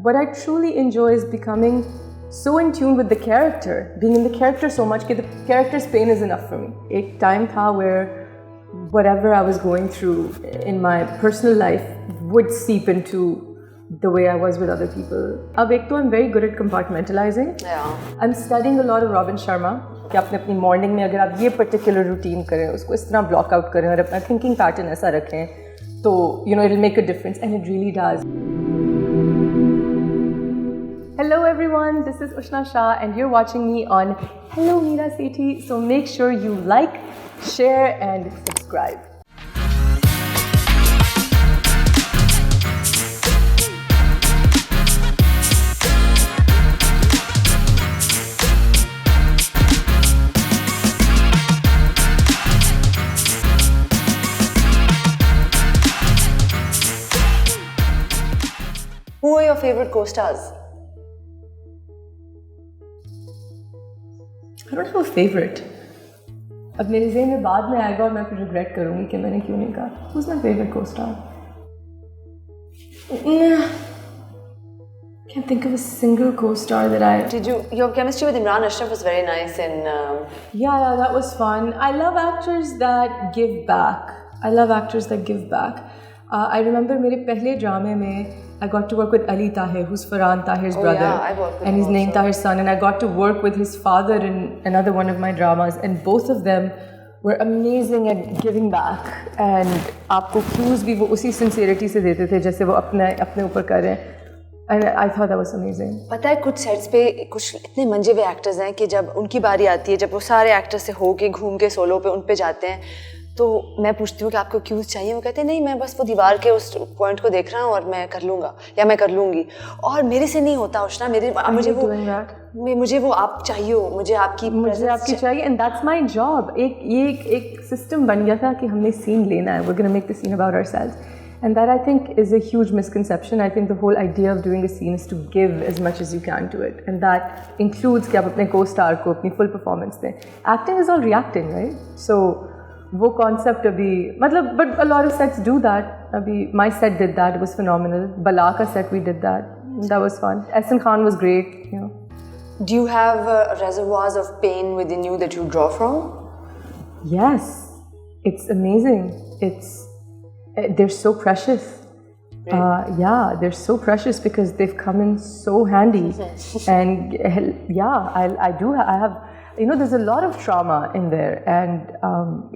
what I truly enjoy is becoming so in tune with the character, being in the character so much that the character's pain is enough for me. एक time था where whatever I was going through in my personal life would seep into the way I was with other people. अब एक तो I'm very good at compartmentalizing. I'm studying a lot of Robin Sharma कि आपने अपनी morning में अगर आप ये particular routine करें, उसको इस तरह block out करें और अपना thinking pattern ऐसा रखें, तो it'll make a difference, and it really does. Hello everyone, this is Ushna Shah and you're watching me on Hello Meera Sethi. So make sure you like, share and subscribe. Who are your favorite co-stars? I don't have a favorite. अब मेरे ज़हन में बाद में आएगा और मैं फिर regret करूँगी कि मैंने क्यों नहीं कहा. Who's my favorite co-star? Can't think of a single co-star that I... Your chemistry with Imran Ashraf was very nice in... Yeah, that was fun. I love actors that give back. I remember मेरे पहले ड्रामे में I got to work with Ali Tahir, who's Farhan Tahir's brother. Yeah, I worked with and him he's named also. Tahir's son, and I got to work with his father in another one of my dramas, and both of them were amazing at giving back. And आपको cues भी वो उसी sincerity से देते थे जैसे वो अपने ऊपर कर रहे हैं. And I thought that was amazing. पता है कुछ सेट्स पे कुछ इतने मंजे हुए एक्टर्स हैं कि जब उनकी बारी आती है, जब वो सारे एक्टर्स से होके घूम के सोलो पे उन पे जाते हैं, तो मैं पूछती हूँ कि आपको क्यूज चाहिए, वो कहते हैं नहीं मैं बस वो दीवार के उस पॉइंट को देख रहा हूँ और मैं कर लूँगा या मैं कर लूँगी. और मेरे से नहीं होता उष्णा, मुझे वो आप चाहिए हो, मुझे आपकी चाहिए. And that's my job. एक सिस्टम बन गया था कि हमने सीन लेना है. We're gonna make the scene about ourselves. And that I think is a huge misconception. I think the whole idea of doing a scene is to give as much as you can to it. And that includes कि आप अपने co-star को अपनी full performance दें. Acting is all reacting, right? So वो concept अभी मतलब but a lot of sets do that. अभी my set did that. It was phenomenal. Bala का set we did that. That was fun. Ehsan Khan was great. Do you have reservoirs of pain within you that you draw from? Yes, it's amazing. They're so precious. Right. Yeah, they're so precious because they've come in so handy. And yeah, I have, there's a lot of trauma in there, and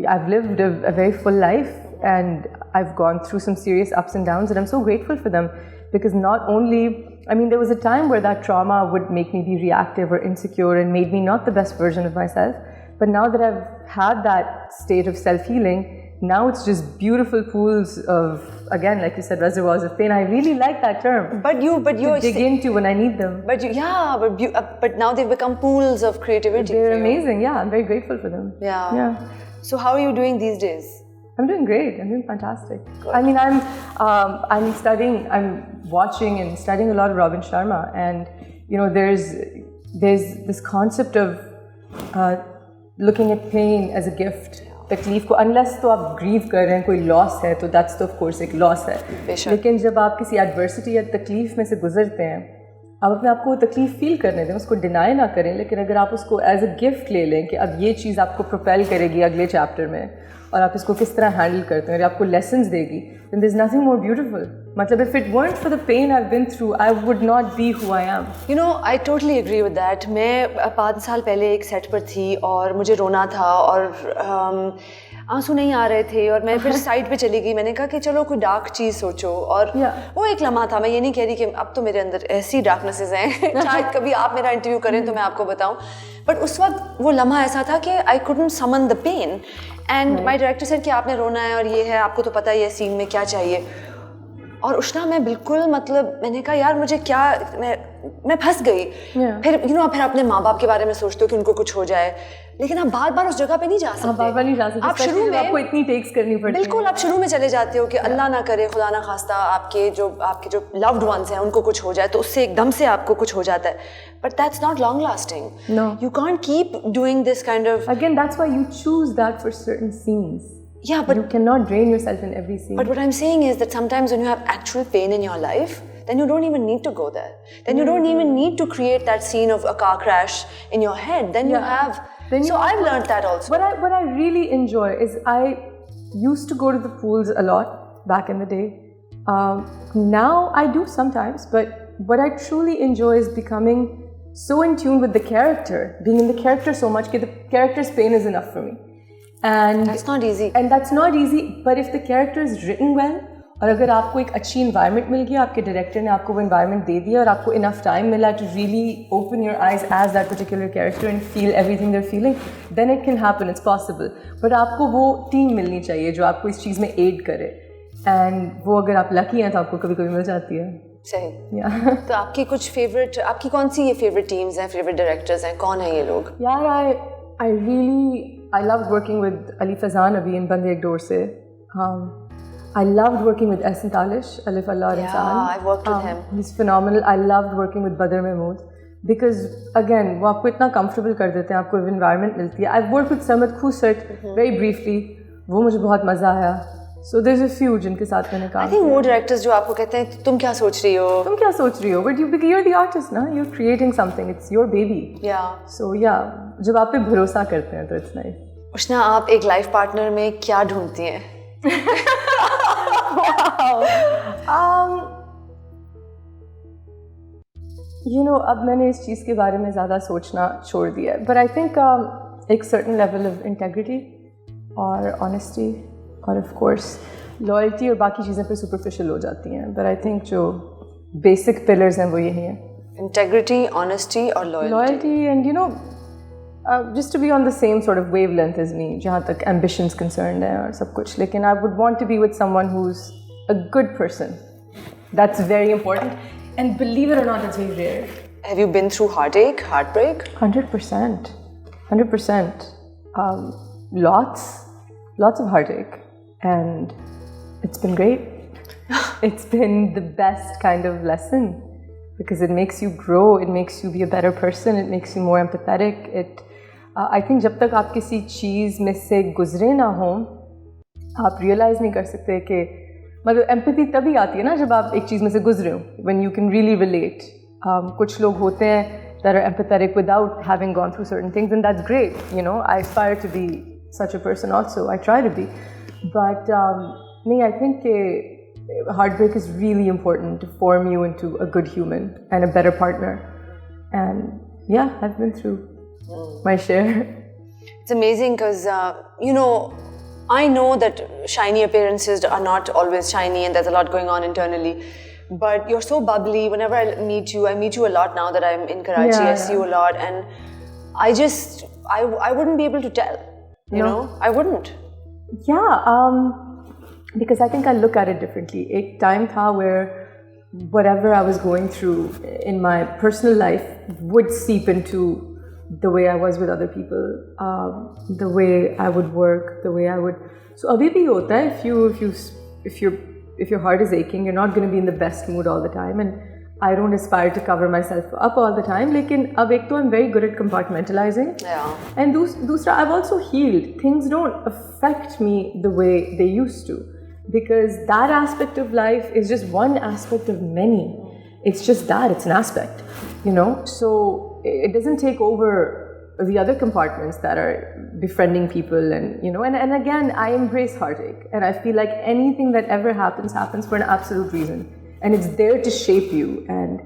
I've lived a very full life, and I've gone through some serious ups and downs, and I'm so grateful for them because not only, there was a time where that trauma would make me be reactive or insecure and made me not the best version of myself, but now that I've had that state of self-healing, now it's just beautiful pools of, again, like you said, reservoirs of pain. I really like that term. But you dig into when I need them. But now they've become pools of creativity. They're amazing. Yeah, I'm very grateful for them. Yeah. So how are you doing these days? I'm doing great. I'm doing fantastic. Good. I'm studying. I'm watching and studying a lot of Robin Sharma, and there's this concept of looking at pain as a gift. तकलीफ को unless तो आप grieve कर रहे हैं, कोई loss है, तो that's तो of course एक loss है. लेकिन जब आप किसी adversity या तकलीफ में से गुजरते हैं, आप अपने आप को तकलीफ feel करने दें, उसको deny ना करें, लेकिन अगर आप उसको as a gift ले लें कि अब ये चीज़ आपको propel करेगी अगले chapter में, और आप इसको किस तरह handle करते हैं और आपको lessons देगी, then there's nothing more beautiful. मतलब if it weren't for the pain I've been through, I would not be who I am. I totally agree with that. मैं 5 साल पहले एक सेट पर थी और मुझे रोना था और आंसू नहीं आ रहे थे और मैं फिर साइड पे चली गई. मैंने कहा कि चलो कोई डार्क चीज़ सोचो, और वो एक लम्हा था. मैं ये नहीं कह रही कि अब तो मेरे अंदर ऐसी डार्कनेसेस हैं शायद कभी आप मेरा इंटरव्यू करें तो मैं आपको बताऊं, बट उस वक्त वो लम्हा ऐसा था कि I couldn't summon the pain, and my director said कि आपने रोना है और ये है, आपको तो पता ही है सीन में क्या चाहिए. और उष्णा मैं बिल्कुल मैंने कहा यार मुझे क्या, मैं फंस गई. फिर फिर अपने माँ बाप के बारे में सोचते हो कि उनको कुछ हो जाए, लेकिन आप बार बार उस जगह पे नहीं जा सकते. बार-बार नहीं जा सकते. आप शुरू में आपको इतनी टेक्स करनी पड़ती है. बिल्कुल, आप शुरू में चले जाते हो कि अल्लाह ना करे, खुदा ना खास्ता आपके जो लव्ड वंस हैं उनको कुछ हो जाए, तो उससे एकदम से आपको कुछ हो जाता है. But that's not long lasting. No. You can't keep doing this kind of... Again, that's why you choose that for certain scenes. Yeah, but... You cannot drain yourself in every scene. But what I'm saying is that sometimes when you have actual pain in your life, then you don't even need to go there. Then you don't even need to create that scene of a car crash in your head. Then you have. I've learned that also. What I really enjoy is I used to go to the pools a lot back in the day. Now I do sometimes, but what I truly enjoy is becoming so in tune with the character, being in the character so much that the character's pain is enough for me. And that's not easy. And that's not easy. But if the character is written well, और अगर आपको एक अच्छी environment मिल गया, आपके director ने आपको वो environment दे दिया और आपको enough time मिला to really open your eyes as that particular character and feel everything they're feeling, then it can happen. It's possible. But आपको वो team मिलनी चाहिए जो आपको इस चीज़ में aid करे. And वो अगर आप lucky हैं तो आपको कभी-कभी मिल जाती है. सही. तो आपकी कुछ favorite, आपकी कौन सी ये favorite teams हैं, favorite directors हैं, कौन हैं ये लोग? यार I loved working with Ali Fazan Abhi in Bande Ek Door Se. I loved working with Ehsan Talish, Alif Allah Insan. Yeah, I've worked with him. He's phenomenal. I loved working with Badr Mahmood because again, वो आपको इतना comfortable कर देते हैं, आपको environment मिलती है. I've worked with Samad Khusat very briefly. वो मुझे बहुत मजा आया. So there's a few जिनके साथ मैंने काम. I think वो directors जो आपको कहते हैं तुम क्या सोच रही हो? तुम क्या सोच रही हो? But you're the artist, ना? You're creating something. It's your baby. Yeah. So yeah, जब आप पे भरोसा करते हैं तो it's nice. उष्णा, आप एक लाइफ पार्टनर में क्या ढूंढती हैं? You know, अब मैंने इस चीज़ के बारे में ज़्यादा सोचना छोड़ दिया है. But I think एक certain level of integrity और honesty और of course loyalty और बाकी चीज़ें पे superficial हो जाती हैं. But I think जो basic pillars हैं वो यही हैं. Integrity, honesty और loyalty. Loyalty and you know, just to be on the same sort of wavelength as me, जहाँ तक ambitions concerned है और सब कुछ. लेकिन I would want to be with someone who's a good person. That's very important. And believe it or not, it's very rare. Have you been through heartache, heartbreak? 100%. 100%. Lots of heartache. And it's been great. It's been the best kind of lesson because it makes you grow, it makes you be a better person, it makes you more empathetic. I think जब तक आप किसी चीज़ में से गुजरे ना हो, आप realize नहीं कर सकते कि मतलब empathy तभी आती है ना जब आप एक चीज़ में से गुजरे हो, when you can really relate. कुछ लोग होते हैं that are empathetic without having gone through certain things, and that's great. You know, I aspire to be such a person also. I try to be, but I think heartbreak is really important to form you into a good human and a better partner. And yeah, I've been through my share. It's amazing because you know, I know that shiny appearances are not always shiny and there's a lot going on internally. But you're so bubbly. Whenever I meet you a lot now that I'm in Karachi. I see you a lot, and I wouldn't be able to tell. You know, I wouldn't. Yeah, because I think I look at it differently. Ek time tha where whatever I was going through in my personal life would seep into the way I was with other people, the way I would work, the way I would. So abhi bhi hota hai, if your heart is aching, you're not going to be in the best mood all the time, and I don't aspire to cover myself up all the time. Lekin ab ek to I'm very good at compartmentalizing. Yeah. And dusra, I've also healed. Things don't affect me the way they used to, because that aspect of life is just one aspect of many. It's just that, it's an aspect, you know. So it doesn't take over the other compartments that are befriending people, and you know, and again, I embrace heartache, and I feel like anything that ever happens for an absolute reason, and it's there to shape you. And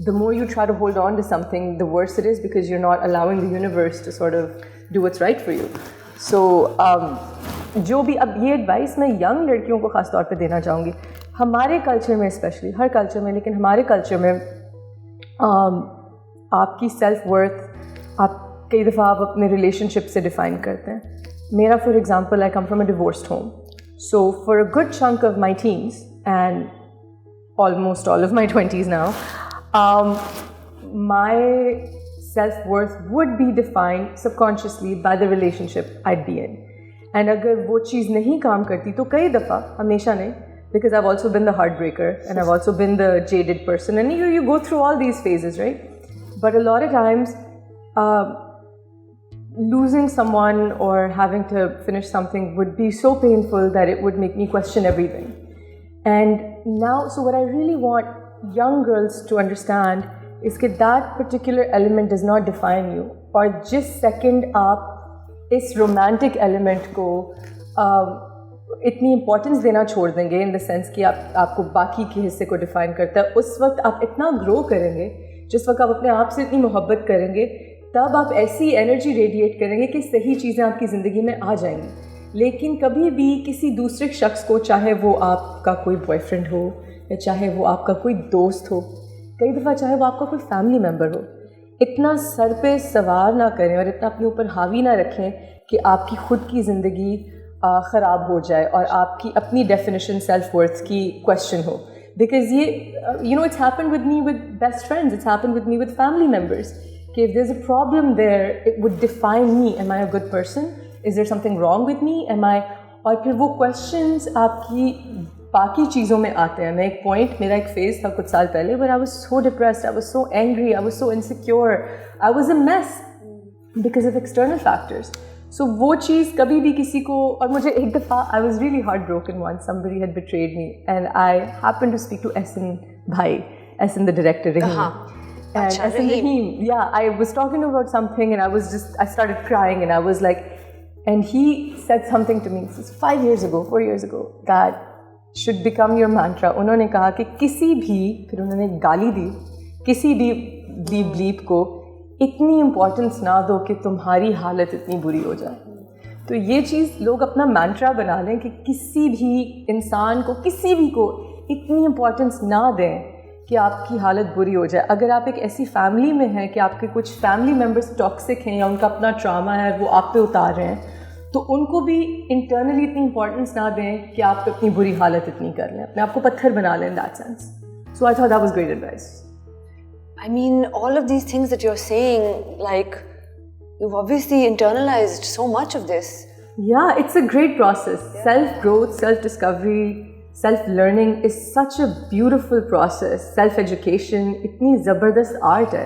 the more you try to hold on to something, the worse it is, because you're not allowing the universe to sort of do what's right for you. So जो भी अब ये advice मैं young लड़कियों को खास तौर पे देना चाहूँगी, हमारे कल्चर में स्पेशली, हर कल्चर में, लेकिन हमारे कल्चर में आपकी सेल्फ वर्थ आप कई दफ़ा आप अपने रिलेशनशिप से डिफ़ाइन करते हैं. मेरा for example, I come from a divorced home, so for a good chunk of my teens and almost all of my 20s now, my self-worth would be defined subconsciously by the relationship I'd be in. And अगर वो चीज़ नहीं काम करती तो कई दफ़ा, हमेशा नहीं, because I've also been the heartbreaker and I've also been the jaded person, and you go through all these phases, right? But a lot of times losing someone or having to finish something would be so painful that it would make me question everything. And now, so what I really want young girls to understand is कि that particular element does not define you. और जिस second आप इस romantic element को इतनी importance देना छोड़ देंगे इन द सेंस कि आपको बाकी के हिस्से को डिफाइन करता है, उस वक्त आप इतना ग्रो करेंगे, जिस वक्त आप अपने आप से इतनी मोहब्बत करेंगे, तब आप ऐसी एनर्जी रेडिएट करेंगे कि सही चीज़ें आपकी ज़िंदगी में आ जाएंगी। लेकिन कभी भी किसी दूसरे शख्स को, चाहे वो आपका कोई बॉयफ्रेंड हो या चाहे वो आपका कोई दोस्त हो, कई दफ़ा चाहे वो आपका कोई फैमिली मेम्बर हो, इतना सर पे सवार ना करें और इतना अपने ऊपर हावी ना रखें कि आपकी ख़ुद की ज़िंदगी ख़राब हो जाए और आपकी अपनी डेफिनेशन सेल्फ वर्थ की क्वेश्चन हो। बिकॉज ये it's happened with me with best friends, it's happened with me with family members कि if there is a problem there it would define me, am I a good person, is there something wrong with me, am I, और फिर वो questions आपकी बाकी चीज़ों में आते हैं। मैं एक पॉइंट, मेरा एक फेज़ था कुछ साल पहले when I was so depressed, I was so angry, I was so insecure, I was a mess because of external factors. So वो चीज़ कभी भी किसी को, और मुझे एक दफ़ा I was really heart broken one, somebody had betrayed me and I happened to speak to Ehsan भाई, Ehsan the director, Rahim, and Ehsan Rahim, yeah, I was talking about something and I started crying and I was like, and he said something to me, this is 4 years ago, that should become your mantra. उन्होंने कहा कि किसी भी, फिर उन्होंने गाली दी, किसी भी ब्लीप को इतनी इम्पोर्टेंस ना दो कि तुम्हारी हालत इतनी बुरी हो जाए। तो ये चीज़ लोग अपना मैंट्रा बना लें कि किसी भी इंसान को, किसी भी को इतनी इम्पोर्टेंस ना दें कि आपकी हालत बुरी हो जाए। अगर आप एक ऐसी फैमिली में हैं कि आपके कुछ फैमिली मेम्बर्स टॉक्सिक हैं या उनका अपना ट्रामा है वो आप पे उतार रहे हैं, तो उनको भी इंटरनली इतनी इंपॉर्टेंस ना दें कि आप अपनी बुरी हालत इतनी कर लें, अपने आप को पत्थर बना लें in that sense. So I thought that was great advice. I mean, all of these things that you're saying, like, you've obviously internalized so much of this. Yeah, it's a great process. Yeah. Self-growth, self-discovery, self-learning is such a beautiful process. Self-education, itni zabardast art hai,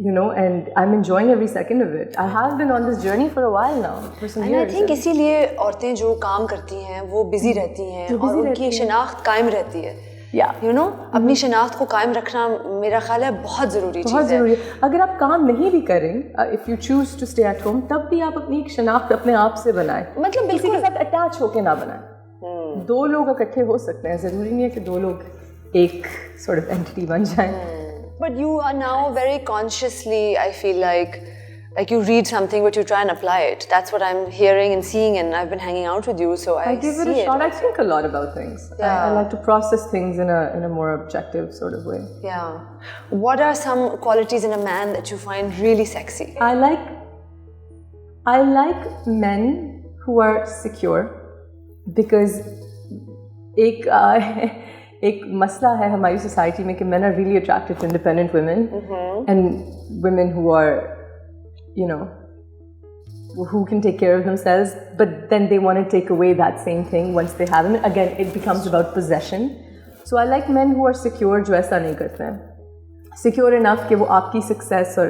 you know, and I'm enjoying every second of it. I have been on this journey for a while now, for some years. And I think इसीलिए औरतें जो काम करती हैं वो busy रहती हैं और उनकी शिनाख्त कायम रहती है। You know, अपनी शनाख्त को कायम रखना मेरा ख्याल है बहुत ज़रूरी चीज़ है। बहुत ज़रूरी है। अगर आप काम नहीं भी करें, if you choose to stay at home, तब भी आप अपनी एक शनाख्त अपने आप से बनाएं। मतलब किसी के साथ अटैच होके ना बनाएं। दो लोग इकट्ठे हो सकते हैं, ज़रूरी नहीं है कि दो लोग एक sort of entity बन जाएं। But you are now very consciously, I feel like you read something but you try and apply it. That's what I'm hearing and seeing, and I've been hanging out with you, so I give it a shot. I think a lot about things. Yeah. I like to process things in a more objective sort of way. Yeah. What are some qualities in a man that you find really sexy? I like men who are secure, because एक मसला है हमारी society में कि men are really attracted to independent women, and women who are, you know, who can take care of themselves, but then they want to take away that same thing once they have them. Again, it becomes about possession. So I like men who are secure, जो ऐसा नहीं करते हैं, secure enough कि वो आपकी success और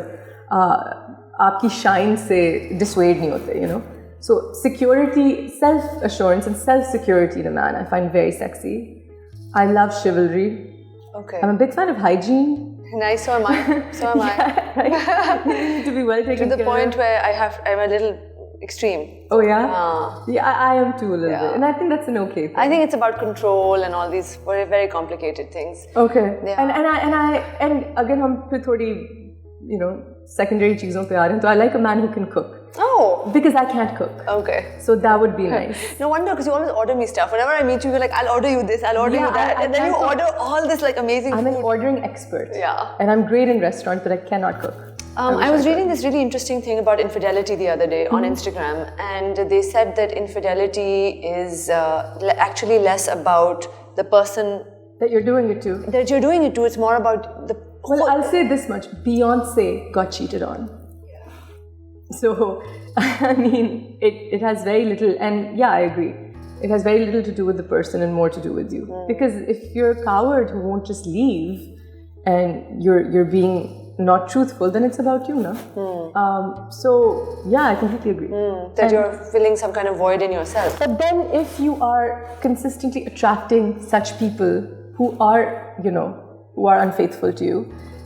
आपकी shine से dissuade नहीं होते, you know. So security, self-assurance and self-security in a man I find very sexy. I love chivalry. Okay. I'm a big fan of hygiene. Nice, so am I. So am I. Right? You need to be well taken care of. To the point where I'm a little extreme. Oh yeah? Yeah, I am too a little bit. And I think that's an okay thing. I think it's about control and all these very, very complicated things. Okay. Yeah. And again, हम फिर थोड़ी, you know, secondary चीज़ों पे आ रहे हैं, तो I like a man who can cook. Oh. Because I can't cook. Okay. So that would be nice. No wonder, because you always order me stuff. Whenever I meet you, you're like, I'll order you this, I'll order you that. And then you order all this like amazing food. I'm an ordering expert. Yeah. And I'm great in restaurants, but I cannot cook. I was reading this really interesting thing about infidelity the other day on Instagram, and they said that infidelity is actually less about the person that you're doing it to. That you're doing it to. It's more about the. Well, I'll say this much: Beyonce got cheated on. So, I mean, it has very little, and yeah, I agree. It has very little to do with the person and more to do with you. Because if you're a coward who won't just leave, and you're being not truthful, then it's about you, no? So, yeah, I completely agree. That you're filling some kind of void in yourself. But then if you are consistently attracting such people who are, you know, who are unfaithful to you,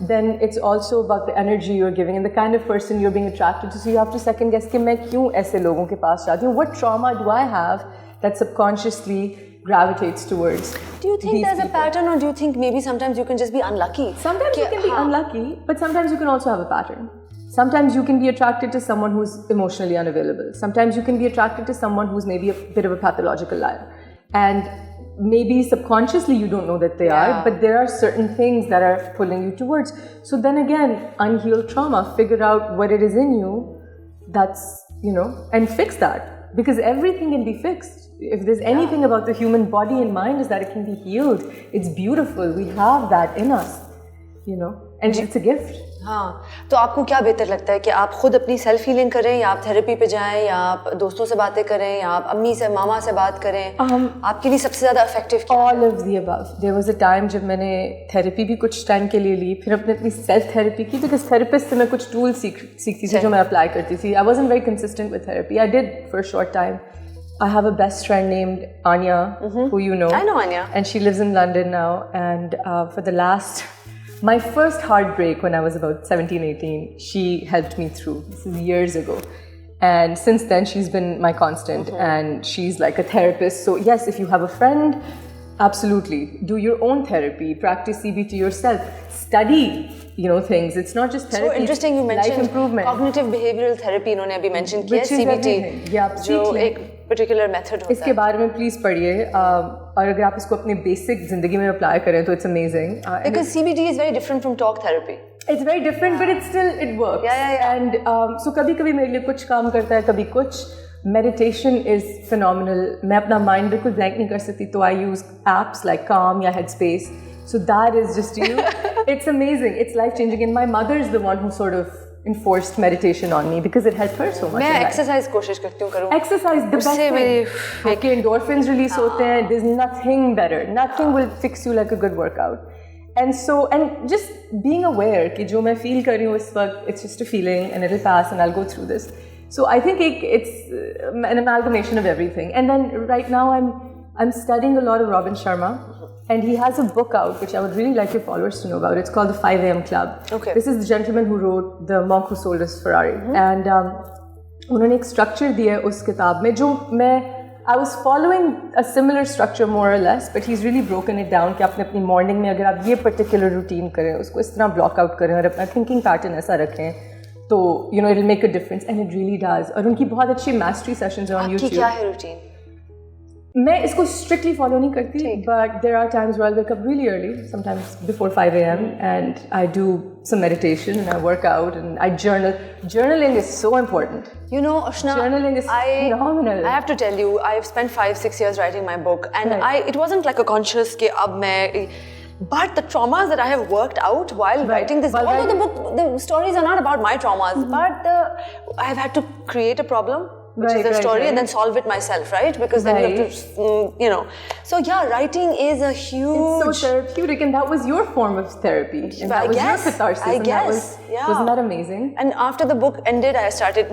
then it's also about the energy you're giving and the kind of person you're being attracted to. So you have to second guess कि मैं क्यों ऐसे लोगों के पास जाती हूँ? What trauma do I have that subconsciously gravitates towards? Do you think these there's a people? pattern, or do you think maybe sometimes you can just be unlucky? Sometimes you can be unlucky, but sometimes you can also have a pattern. Sometimes you can be attracted to someone who's emotionally unavailable. Sometimes you can be attracted to someone who's maybe a bit of a pathological liar. And maybe subconsciously you don't know that they are, but there are certain things that are pulling you towards. So then again, unhealed trauma, figure out what it is in you that's, and fix that. Because everything can be fixed. If there's anything about the human body and mind is that it can be healed. It's beautiful. We have that in us, and it's a gift. हाँ, तो आपको क्या बेहतर लगता है कि आप खुद अपनी सेल्फ हीलिंग करें, या आप थेरेपी पे जाएं, या आप दोस्तों से बातें करें, या आप अम्मी से मामा से बात करें? आपके लिए सबसे ज़्यादा इफेक्टिव क्या है? All of the above. There was a time जब मैंने थेरेपी भी कुछ टाइम के लिए ली, फिर अपनी सेल्फ थेरेपी की, बिकॉज थेरेपिस्ट से मैं कुछ टूल्स सीखती थी जो मैं अप्लाई करती थी. I wasn't very consistent with therapy. I did for a short time. I have a best friend named Anya, who you know. I know Anya. And she lives in London now. And for the last... My first heartbreak when I was about 17, 18, she helped me through. This is years ago. And since then, she's been my constant. And she's like a therapist. So yes, if you have a friend, absolutely. Do your own therapy. Practice CBT yourself. Study, things. It's not just therapy. So interesting you mentioned life improvement. Cognitive behavioral therapy इन्होंने अभी mention किया, Which is CBT, everything. जो एक particular method होता है. इसके बारे में प्लीज पढ़िए, और अगर आप इसको अपनी बेसिक जिंदगी में अप्लाई करें तो it's amazing. Because CBT is very different from talk therapy. It's very different, but it works. Yeah. And so कभी-कभी मेरे लिए कुछ काम करता है, कभी कुछ. Meditation is phenomenal. मैं अपना mind बिल्कुल blank नहीं कर सकती, तो I use apps like Calm या Headspace. So that is just it's amazing. It's life changing. And my mother is the one who sort of enforced meditation on me because it helped her so much. मैं exercise कोशिश करती हूँ करूँ. Exercise the best thing. आपके endorphins release होते हैं. There's nothing better. Nothing will fix you like a good workout. And just being aware कि जो मैं feel कर रही हूँ इस वक्त, it's just a feeling and it'll pass and I'll go through this. So I think it's an amalgamation of everything. And then right now I'm studying a lot of Robin Sharma. And he has a book out, which I would really like your followers to know about. It's called The 5 AM Club. Okay. This is the gentleman who wrote The Monk Who Sold His Ferrari. And उन्होंने एक structure दिया है उस किताब में जो I was following a similar structure more or less, but he's really broken it down कि आपने अपनी morning में अगर आप ये particular routine करें, उसको इस तरह block out करें और अपना thinking pattern ऐसा रखें, तो it'll make a difference, and it really does. और उनकी बहुत अच्छी mastery sessions हैं on YouTube. आपकी क्या है routine? मैं इसको strictly follow नहीं करती, but there are times where I'll wake up really early, sometimes before 5 a.m. and I do some meditation and I work out and I journal. Journaling is so important. Ashna, journaling is phenomenal. I have to tell you, I've spent 5-6 years writing my book, and it wasn't like a conscious कि अब मैं. But the traumas that I have worked out while writing this, although the stories are not about my traumas, but I've had to create a problem. Which is the story, and then solve it myself, right? Because then you have to, So yeah, writing is a huge... It's so therapeutic, and that was your form of therapy. And that was your catharsis. I guess, yeah. Wasn't that amazing? And after the book ended,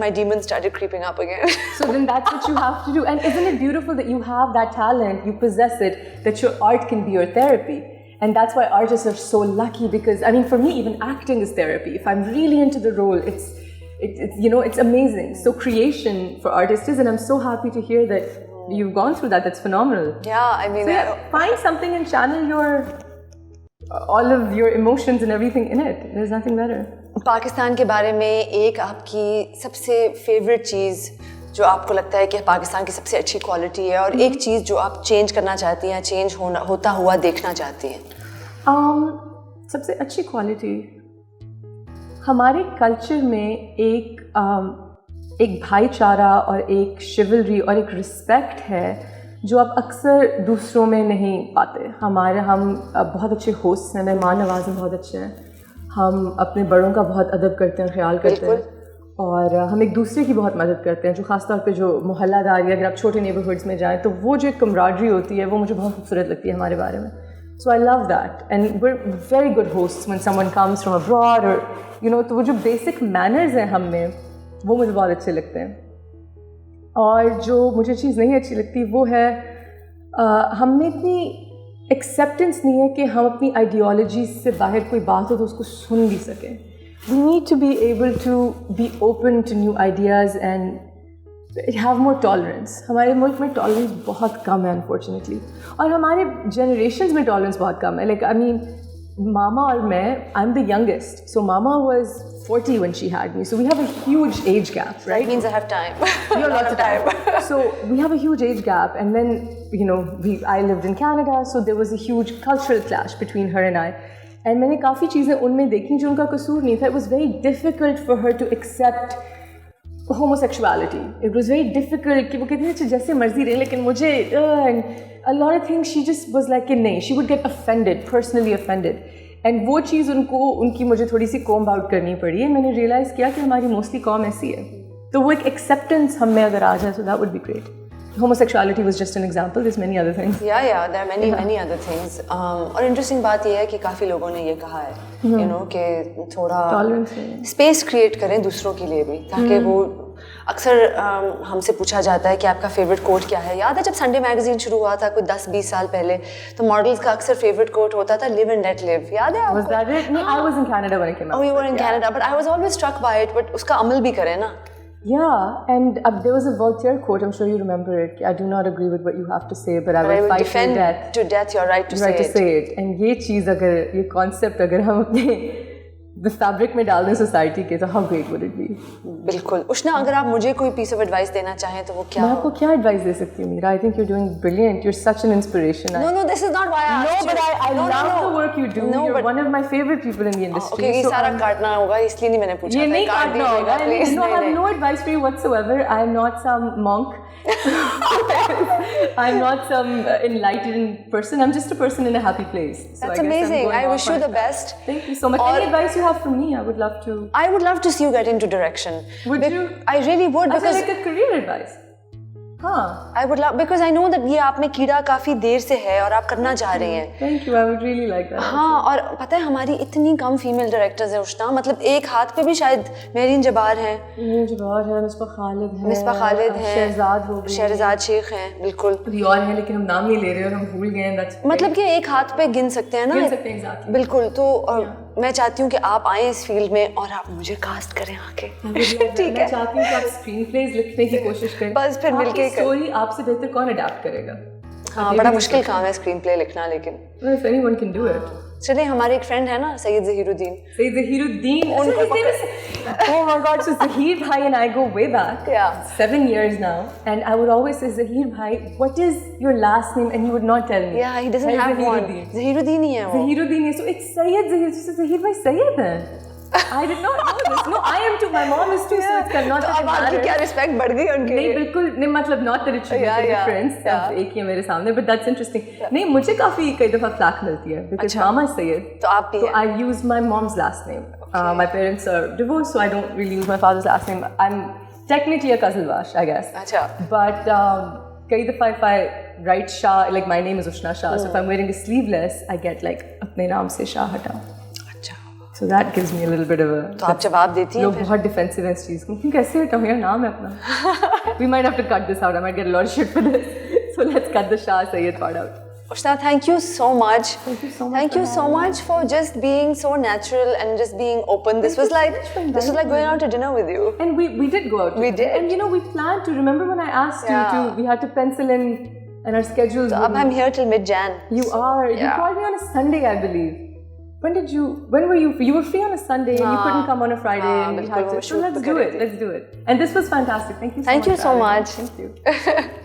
my demons started creeping up again. So then that's what you have to do. And isn't it beautiful that you have that talent, you possess it, that your art can be your therapy? And that's why artists are so lucky, because, for me, even acting is therapy. If I'm really into the role, it's amazing. So creation for artists is, and I'm so happy to hear that you've gone through that. That's phenomenal. Yeah, find something and channel all of your emotions and everything in it. There's nothing better. Pakistan के बारे में एक आपकी सबसे favourite चीज़ जो आपको लगता है कि पाकिस्तान की सबसे अच्छी क्वालिटी है, और एक चीज़ जो आप चेंज करना चाहती हैं, चेंज होता हुआ देखना चाहती हैं? सबसे अच्छी क्वालिटी हमारे कल्चर में एक भाईचारा और एक शिवलरी और एक रिस्पेक्ट है जो आप अक्सर दूसरों में नहीं पाते. हम बहुत अच्छे होस्ट हैं, मेहमान नवाज़ी बहुत अच्छे हैं, हम अपने बड़ों का बहुत अदब करते हैं, ख्याल करते हैं, और हम एक दूसरे की बहुत मदद करते हैं. जो ख़ासतौर पे जो मोहल्लादारी, अगर आप छोटे नेबरहुड्स में जाएँ तो वो जो एक कमराडरी होती है वो मुझे बहुत खूबसूरत लगती है हमारे बारे में. So I love that, and we're very good hosts when someone comes from abroad, or तो वो जो basic manners हैं हम में, वो मुझे बहुत अच्छे लगते हैं. और जो मुझे चीज़ नहीं अच्छी लगती वो है हम में एक्सेप्टेंस नहीं है कि हम अपनी आइडियोलॉजी से बाहर कोई बात हो तो उसको सुन भी सकें. We need to be able to be open to new ideas and have more tolerance. हमारे मुल्क में tolerance बहुत कम है unfortunately. और हमारे generations में tolerance बहुत कम है. Like I mean, Mama और मैं, I'm the youngest. So Mama was 40 when she had me. So we have a huge age gap, right? That means I have time. You have lots of time. So we have a huge age gap, and then I lived in Canada, so there was a huge cultural clash between her and I. And मैंने काफ़ी चीज़ें उनमें देखी जो उनका कसूर नहीं था. It was very difficult for her to accept homosexuality. It was very difficult कि वो कहती थी जैसे मर्जी रहे, लेकिन मुझे and a lot of things she just was like कि नहीं. She would get offended, personally offended. And वो चीज़ उनकी मुझे थोड़ी सी comb out करनी पड़ी है. मैंने realize किया कि हमारी mostly कौम ऐसी है. तो वो एक acceptance हम में अगर आ जाए, so that would be great. Homosexuality was just an example. There's many other things. Yeah, there are many other things. और interesting बात ये है कि काफ़ी लोगों ने ये कहा है, कि थोड़ा space create करें दूसरों के लिए भी, ताकि वो अक्सर हमसे पूछा जाता है कि आपका favorite quote क्या है. याद है जब Sunday magazine शुरू हुआ था कुछ 10-20 साल पहले, तो models का अक्सर favorite quote होता था live and let live. याद है आपको? Was that it? No, I was in Canada when it came out. Oh, you were in Canada, but I was always struck by it. But उसका अमल भी करें ना. Yeah, and there was a Voltaire quote, I'm sure you remember it. I do not agree with what you have to say, but I will fight defend to death your right to say it. And ये चीज़ अगर, ये concept अगर हम अपने the fabric में डाल दें society के, तो how great would it be? बिल्कुल. उष्णा, अगर आप मुझे कोई piece of advice देना चाहें तो वो क्या? मैं आपको क्या advice दे सकती हूँ Meera? I think you're doing brilliant. You're such an inspiration. No, this is not why I asked you. No, but I love the work you do. You're one of my favorite people in the industry. Okay, ये सारा काटना होगा, इसलिए नहीं मैंने पूछा. ये नहीं काटना होगा. No, I have no advice for you whatsoever. I am not some monk. I'm not some enlightened person. I'm just a person in a happy place. So That's amazing. I wish you the best. Thank you so much. Any advice you have for me? I would love to. I would love to see you get into direction. Would you? I really would, because like a career advice. हाँ. I would love, because I know that ये आप में कीड़ा काफ़ी देर से है और आप करना चाह रही हैं. Thank you. I would really like that. हाँ, और पता है हमारी इतनी कम फीमेल डायरेक्टर्स हैं उष्णा, मतलब एक हाथ पे भी शायद मेरीन जबार हैं. मेरीन जबार है, मिसबा खालिद हैं, शहजाद हो गई, शहजाद शेख हैं, बिल्कुल. अभी और हैं लेकिन हम नाम नहीं ले रहे और हम भूल गए हैं. मतलब कि एक हाथ पे गिन सकते हैं ना. गिन सकते हैं, exactly. बिल्कुल. तो मैं चाहती हूँ कि आप आए इस फील्ड में और आप मुझे कास्ट करें आके. ठीक है. मैं चाहती हूँ कि आप स्क्रीन प्लेज लिखने की कोशिश करें. बस फिर मिलके स्टोरी आपसे बेहतर कौन अडैप्ट करेगा? हाँ, बड़ा मुश्किल काम है स्क्रीन प्ले लिखना, लेकिन if anyone can do it. चलिए, हमारे एक फ्रेंड है ना, Syed Zahiruddin. Oh my God, so Zahir bhai and I go way back. Yeah. 7 years now. And I would always say, Zahir bhai, what is your last name? And he would not tell me. Yeah, he doesn't have one. Zahiruddin ही है वो. Zahiruddin है. So it's Sayyid Zahir. So Zahir bhai Sayyid है. I did not know this. No, I am too. My mom is too. So it's not that it matters. आपकी क्या respect बढ़ गई उनके लिए? नहीं, बिल्कुल नहीं. मतलब not that it should be a difference. एक ही है मेरे सामने. But that's interesting. नहीं, मुझे काफी कई दफा flack मिलती है. Because Mama is Sayyid. तो आप भी. So I use my mom's last name. My parents are divorced, so I don't really use my father's last name. I'm technically a Qazilwash, I guess. अच्छा. But कई दफा if I write Shah, like my name is Ushna Shah, so if I'm wearing a sleeveless, I get like अपने नाम से Shah हटाओ. अच्छा. So that gives me a little bit of a. तो आप जवाब देती हैं? लोग बहुत defensive हैं इस चीज़ को. क्यों कैसे हटाऊँ? मेरा नाम है अपना. We might have to cut this out. I might get a lot of shit for this. So let's cut the Shah Sayyid part out. Ushna, thank you so much. Thank you so much. Thank you so much for just being so natural and just being open. This was like going out to dinner with you. And we did go out. We did. And we planned to. Remember when I asked you to? We had to pencil in, and our schedules. So I'm here till mid-Jan. You are. Yeah. You called me on a Sunday, I believe. When were you free? You were free on a Sunday and you couldn't come on a Friday. And we had to. So let's do it. And this was fantastic. Thank you so much. Thank you so much. Thank you.